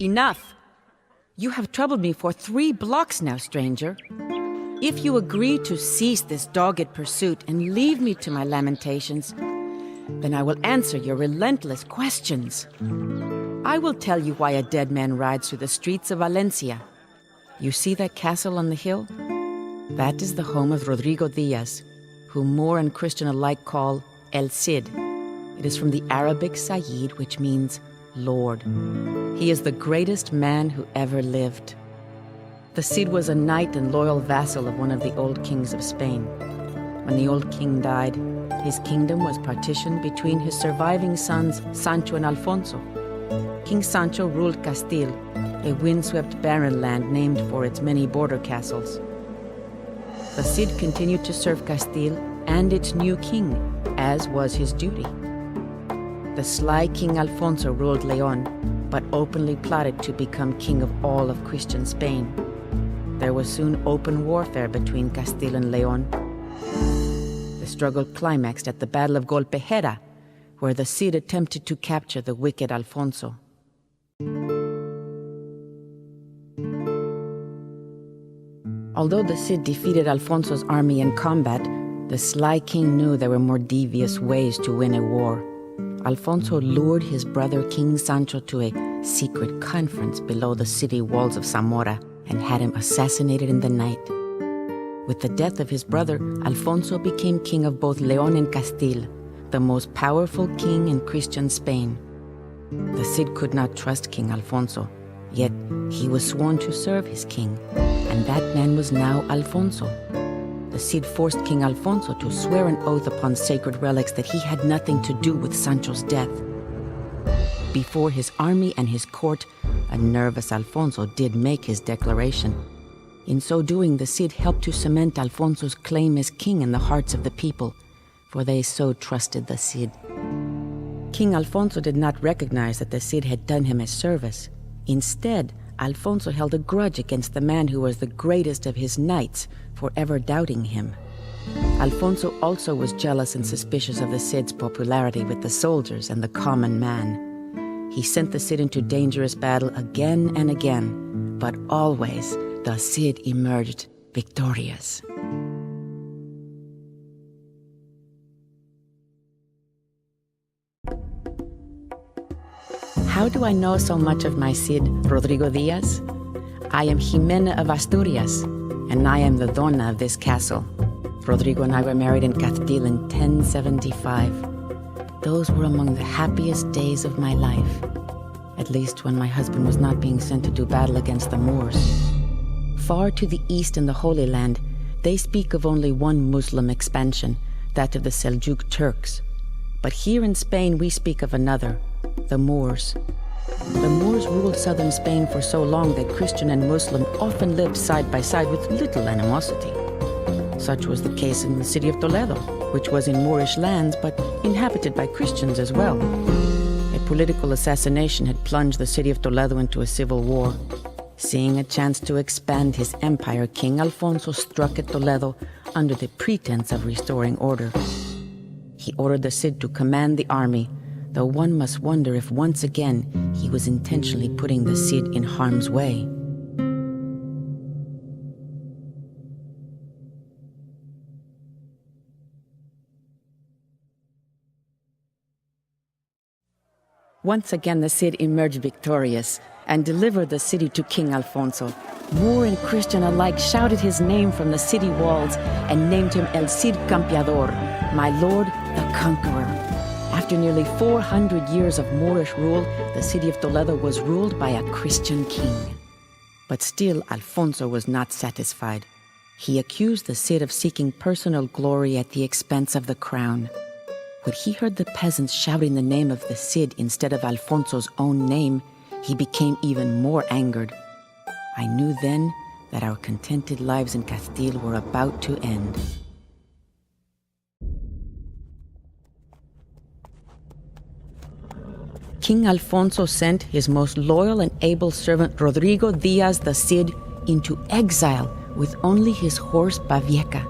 Enough! You have troubled me for 3 blocks now, stranger. If you agree to cease this dogged pursuit and leave me to my lamentations, then I will answer your relentless questions. I will tell you why a dead man rides through the streets of Valencia. You see that castle on the hill? That is the home of Rodrigo Diaz, whom Moor and Christian alike call El Cid. It is from the Arabic Sayyid, which means Lord. He is the greatest man who ever lived. The Cid was a knight and loyal vassal of one of the old kings of Spain. When the old king died, his kingdom was partitioned between his surviving sons, Sancho and Alfonso. King Sancho ruled Castile, a windswept barren land named for its many border castles. The Cid continued to serve Castile and its new king, as was his duty. The sly King Alfonso ruled Leon, but openly plotted to become king of all of Christian Spain. There was soon open warfare between Castile and Leon. The struggle climaxed at the Battle of Golpejera, where the Cid attempted to capture the wicked Alfonso. Although the Cid defeated Alfonso's army in combat, the sly king knew there were more devious ways to win a war. Alfonso lured his brother King Sancho to a secret conference below the city walls of Zamora and had him assassinated in the night. With the death of his brother, Alfonso became king of both Leon and Castile, the most powerful king in Christian Spain. The Cid could not trust King Alfonso, yet he was sworn to serve his king, and that man was now Alfonso. The Cid forced King Alfonso to swear an oath upon sacred relics that he had nothing to do with Sancho's death. Before his army and his court, a nervous Alfonso did make his declaration. In so doing, the Cid helped to cement Alfonso's claim as king in the hearts of the people, for they so trusted the Cid. King Alfonso did not recognize that the Cid had done him a service. Instead, Alfonso held a grudge against the man who was the greatest of his knights for ever doubting him. Alfonso also was jealous and suspicious of the Cid's popularity with the soldiers and the common man. He sent the Cid into dangerous battle again and again, but always the Cid emerged victorious. How do I know so much of my Cid, Rodrigo Diaz? I am Ximena of Asturias, and I am the dona of this castle. Rodrigo and I were married in Castile in 1075. Those were among the happiest days of my life, at least when my husband was not being sent to do battle against the Moors. Far to the east in the Holy Land, they speak of only one Muslim expansion, that of the Seljuk Turks. But here in Spain we speak of another, the Moors. The Moors ruled southern Spain for so long that Christian and Muslim often lived side by side with little animosity. Such was the case in the city of Toledo, which was in Moorish lands but inhabited by Christians as well. A political assassination had plunged the city of Toledo into a civil war. Seeing a chance to expand his empire, King Alfonso struck at Toledo under the pretense of restoring order. He ordered the Cid to command the army, though one must wonder if once again he was intentionally putting the Cid in harm's way. Once again the Cid emerged victorious and delivered the city to King Alfonso. Moor and Christian alike shouted his name from the city walls and named him El Cid Campeador, my lord, the conqueror. After nearly 400 years of Moorish rule, the city of Toledo was ruled by a Christian king. But still, Alfonso was not satisfied. He accused the Cid of seeking personal glory at the expense of the crown. When he heard the peasants shouting the name of the Cid instead of Alfonso's own name, he became even more angered. I knew then that our contented lives in Castile were about to end. King Alfonso sent his most loyal and able servant Rodrigo Diaz the Cid into exile with only his horse Bavieca.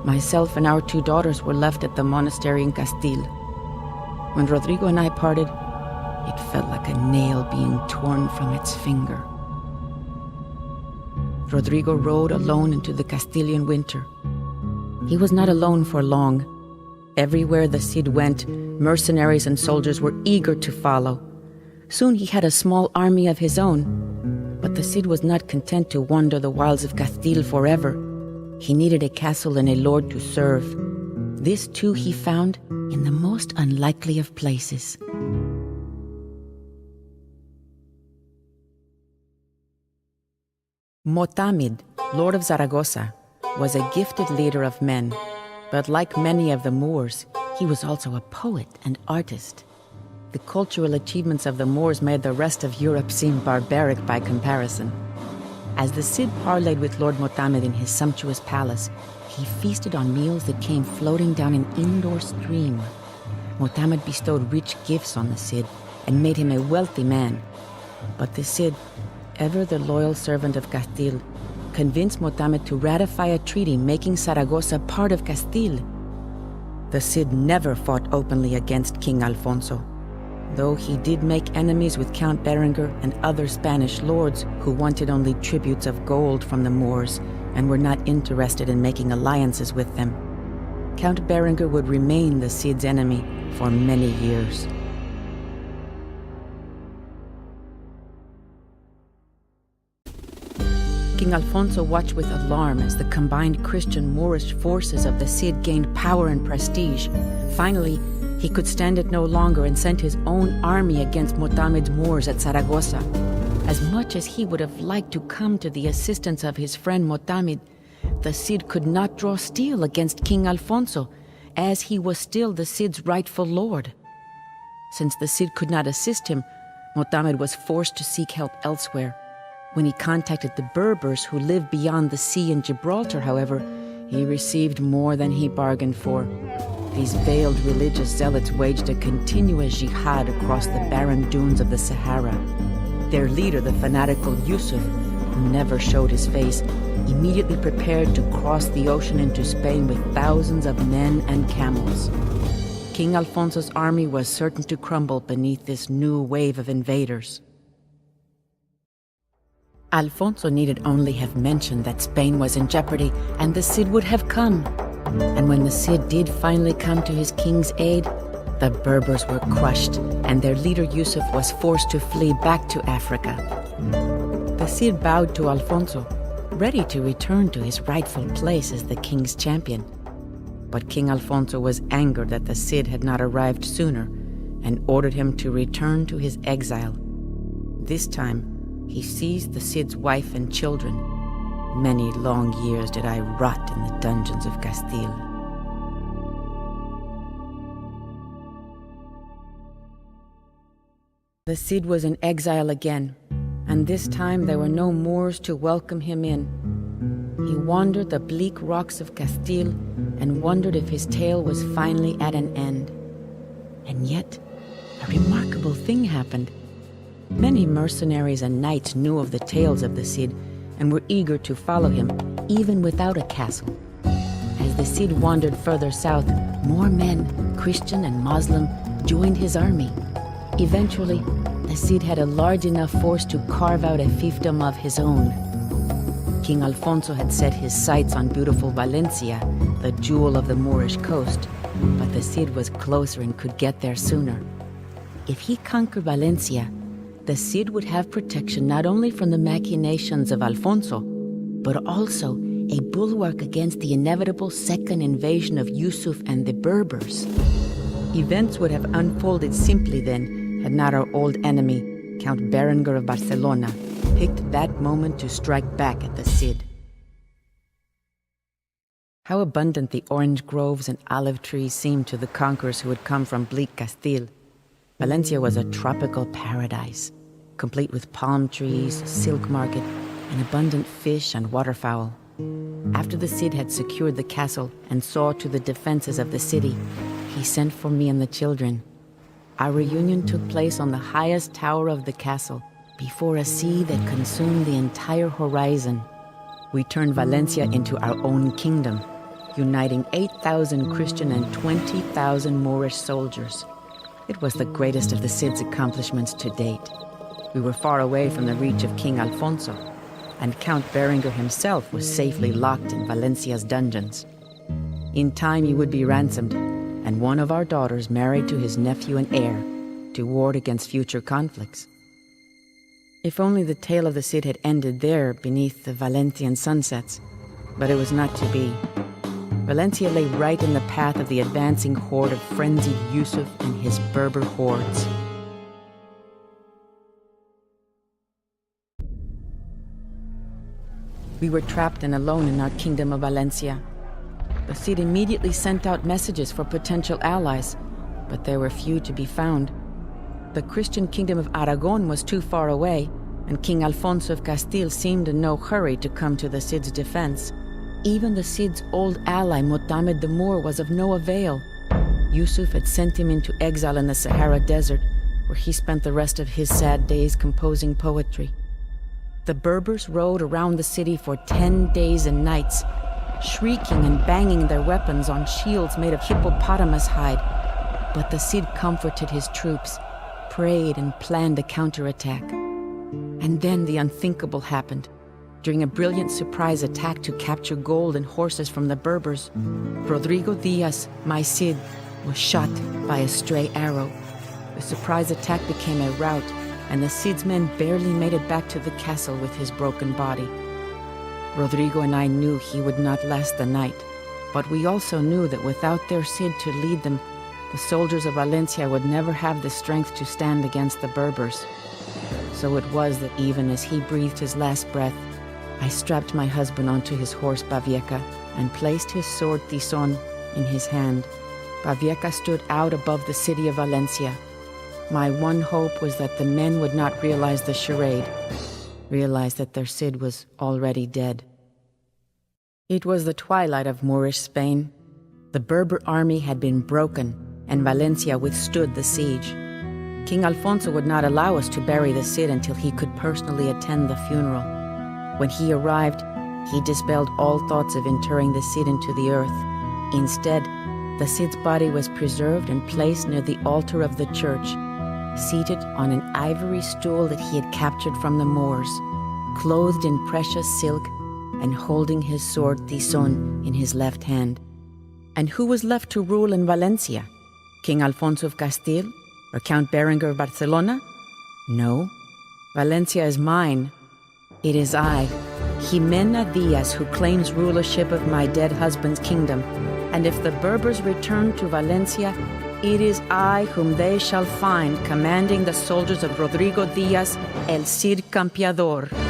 Myself and our 2 daughters were left at the monastery in Castile. When Rodrigo and I parted, It felt like a nail being torn from its finger. Rodrigo rode alone into the Castilian winter. He was not alone for long. Everywhere the Cid went, mercenaries and soldiers were eager to follow. Soon he had a small army of his own. But the Cid was not content to wander the wilds of Castile forever. He needed a castle and a lord to serve. This too he found in the most unlikely of places. Motamid, Lord of Zaragoza, was a gifted leader of men, but like many of the Moors, he was also a poet and artist. The cultural achievements of the Moors made the rest of Europe seem barbaric by comparison. As the Cid parleyed with Lord Motamid in his sumptuous palace, he feasted on meals that came floating down an indoor stream. Motamid bestowed rich gifts on the Cid and made him a wealthy man. But the Cid, ever the loyal servant of Castile, convinced Motamid to ratify a treaty making Saragossa part of Castile. The Cid never fought openly against King Alfonso, though he did make enemies with Count Berenguer and other Spanish lords who wanted only tributes of gold from the Moors and were not interested in making alliances with them. Count Berenguer would remain the Cid's enemy for many years. King Alfonso watched with alarm as the combined Christian-Moorish forces of the Cid gained power and prestige. Finally, he could stand it no longer and sent his own army against Motamid's Moors at Saragossa. As much as he would have liked to come to the assistance of his friend Motamid, the Cid could not draw steel against King Alfonso, as he was still the Cid's rightful lord. Since the Cid could not assist him, Motamid was forced to seek help elsewhere. When he contacted the Berbers who lived beyond the sea in Gibraltar, however, he received more than he bargained for. These veiled religious zealots waged a continuous jihad across the barren dunes of the Sahara. Their leader, the fanatical Yusuf, who never showed his face, immediately prepared to cross the ocean into Spain with thousands of men and camels. King Alfonso's army was certain to crumble beneath this new wave of invaders. Alfonso needed only have mentioned that Spain was in jeopardy, and the Cid would have come. And when the Cid did finally come to his king's aid, the Berbers were crushed, and their leader Yusuf was forced to flee back to Africa. The Cid bowed to Alfonso, ready to return to his rightful place as the king's champion. But King Alfonso was angered that the Cid had not arrived sooner, and ordered him to return to his exile. This time, he seized the Cid's wife and children. Many long years did I rot in the dungeons of Castile. The Cid was in exile again, and this time there were no Moors to welcome him in. He wandered the bleak rocks of Castile and wondered if his tale was finally at an end. And yet, a remarkable thing happened. Many mercenaries and knights knew of the tales of the Cid and were eager to follow him, even without a castle. As the Cid wandered further south, more men, Christian and Muslim, joined his army. Eventually, the Cid had a large enough force to carve out a fiefdom of his own. King Alfonso had set his sights on beautiful Valencia, the jewel of the Moorish coast, but the Cid was closer and could get there sooner. If he conquered Valencia, the Cid would have protection not only from the machinations of Alfonso, but also a bulwark against the inevitable second invasion of Yusuf and the Berbers. Events would have unfolded simply then, had not our old enemy, Count Berenguer of Barcelona, picked that moment to strike back at the Cid. How abundant the orange groves and olive trees seemed to the conquerors who had come from bleak Castile. Valencia was a tropical paradise, complete with palm trees, silk market, and abundant fish and waterfowl. After the Cid had secured the castle and saw to the defenses of the city, he sent for me and the children. Our reunion took place on the highest tower of the castle, before a sea that consumed the entire horizon. We turned Valencia into our own kingdom, uniting 8,000 Christian and 20,000 Moorish soldiers. It was the greatest of the Cid's accomplishments to date. We were far away from the reach of King Alfonso, and Count Berengar himself was safely locked in Valencia's dungeons. In time he would be ransomed, and one of our daughters married to his nephew and heir to ward against future conflicts. If only the tale of the Cid had ended there beneath the Valencian sunsets, but it was not to be. Valencia lay right in the path of the advancing horde of frenzied Yusuf and his Berber hordes. We were trapped and alone in our kingdom of Valencia. The Cid immediately sent out messages for potential allies, but there were few to be found. The Christian kingdom of Aragon was too far away, and King Alfonso of Castile seemed in no hurry to come to the Cid's defense. Even the Cid's old ally, Motamed the Moor, was of no avail. Yusuf had sent him into exile in the Sahara Desert, where he spent the rest of his sad days composing poetry. The Berbers rode around the city for 10 days and nights, shrieking and banging their weapons on shields made of hippopotamus hide. But the Cid comforted his troops, prayed and planned a counterattack. And then the unthinkable happened. During a brilliant surprise attack to capture gold and horses from the Berbers, Rodrigo Diaz, my Cid, was shot by a stray arrow. The surprise attack became a rout, and the Cid's men barely made it back to the castle with his broken body. Rodrigo and I knew he would not last the night, but we also knew that without their Cid to lead them, the soldiers of Valencia would never have the strength to stand against the Berbers. So it was that even as he breathed his last breath, I strapped my husband onto his horse Bavieca and placed his sword Tizon in his hand. Bavieca stood out above the city of Valencia. My one hope was that the men would not realize the charade, realize that their Cid was already dead. It was the twilight of Moorish Spain. The Berber army had been broken, and Valencia withstood the siege. King Alfonso would not allow us to bury the Cid until he could personally attend the funeral. When he arrived, he dispelled all thoughts of interring the Cid into the earth. Instead, the Cid's body was preserved and placed near the altar of the church, seated on an ivory stool that he had captured from the Moors, clothed in precious silk and holding his sword Tizon in his left hand. And who was left to rule in Valencia? King Alfonso of Castile? Or Count Berengar of Barcelona? No. Valencia is mine. It is I, Ximena Diaz, who claims rulership of my dead husband's kingdom. And if the Berbers return to Valencia, it is I whom they shall find commanding the soldiers of Rodrigo Diaz, el Cid Campeador.